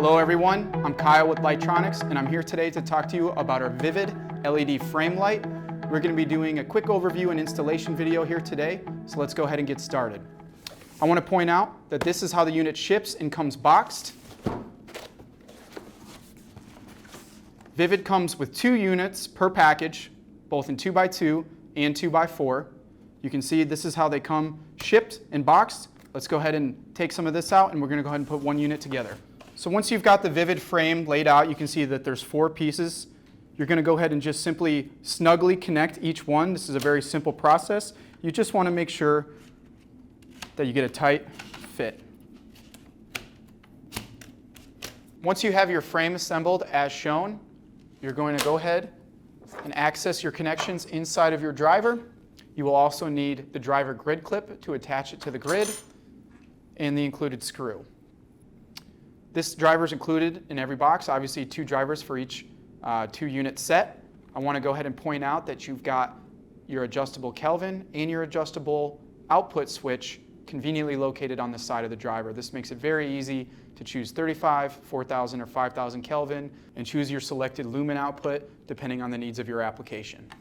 Hello everyone, I'm Kyle with Litetronics, and I'm here today to talk to you about our Vivid LED frame light. We're going to be doing a quick overview and installation video here today, so let's go ahead and get started. I want to point out that this is how the unit ships and comes boxed. Vivid comes with 2 units per package, both in 2x2 and 2x4. You can see this is how they come shipped and boxed. Let's go ahead and take some of this out, and we're going to go ahead and put one unit together. So once you've got the Vivid frame laid out, you can see that there's 4 pieces. You're going to go ahead and just simply snugly connect each one. This is a very simple process. You just want to make sure that you get a tight fit. Once you have your frame assembled as shown, you're going to go ahead and access your connections inside of your driver. You will also need the driver grid clip to attach it to the grid and the included screw. This driver is included in every box, obviously 2 drivers for each 2-unit set. I want to go ahead and point out that you've got your adjustable Kelvin and your adjustable output switch conveniently located on the side of the driver. This makes it very easy to choose 35, 4000, or 5000 Kelvin and choose your selected lumen output depending on the needs of your application.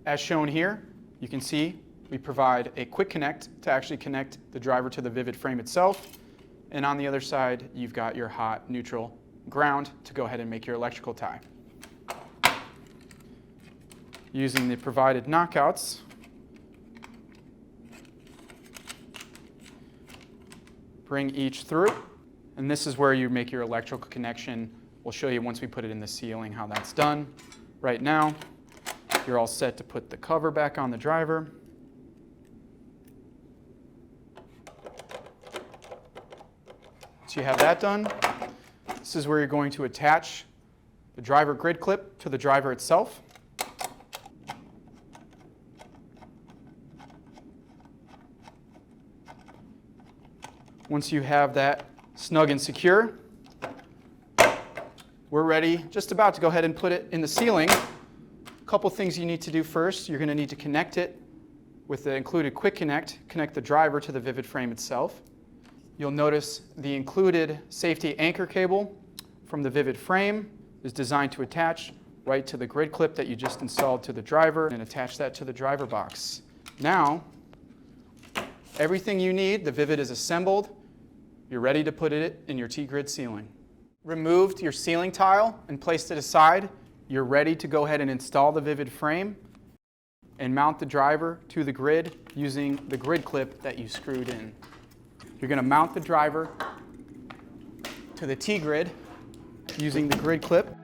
As shown here, you can see we provide a quick connect to actually connect the driver to the Vivid frame itself. And on the other side, you've got your hot, neutral, ground to go ahead and make your electrical tie. Using the provided knockouts, bring each through. And this is where you make your electrical connection. We'll show you once we put it in the ceiling how that's done. Right now, you're all set to put the cover back on the driver. Once you have that done, this is where you're going to attach the driver grid clip to the driver itself. Once you have that snug and secure, we're ready, just about to go ahead and put it in the ceiling. Couple things you need to do first. You're going to need to connect it with the included quick connect the driver to the Vivid frame itself. You'll notice the included safety anchor cable from the Vivid frame is designed to attach right to the grid clip that you just installed to the driver and attach that to the driver box. Now, everything you need, the Vivid is assembled. You're ready to put it in your T-grid ceiling. Removed your ceiling tile and placed it aside. You're ready to go ahead and install the Vivid frame and mount the driver to the grid using the grid clip that you screwed in. You're going to mount the driver to the T-grid using the grid clip.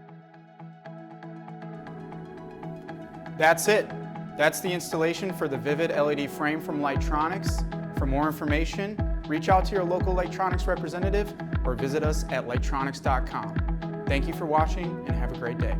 That's it. That's the installation for the Vivid LED frame from Litetronics. For more information, reach out to your local Litetronics representative or visit us at litetronics.com. Thank you for watching and have a great day.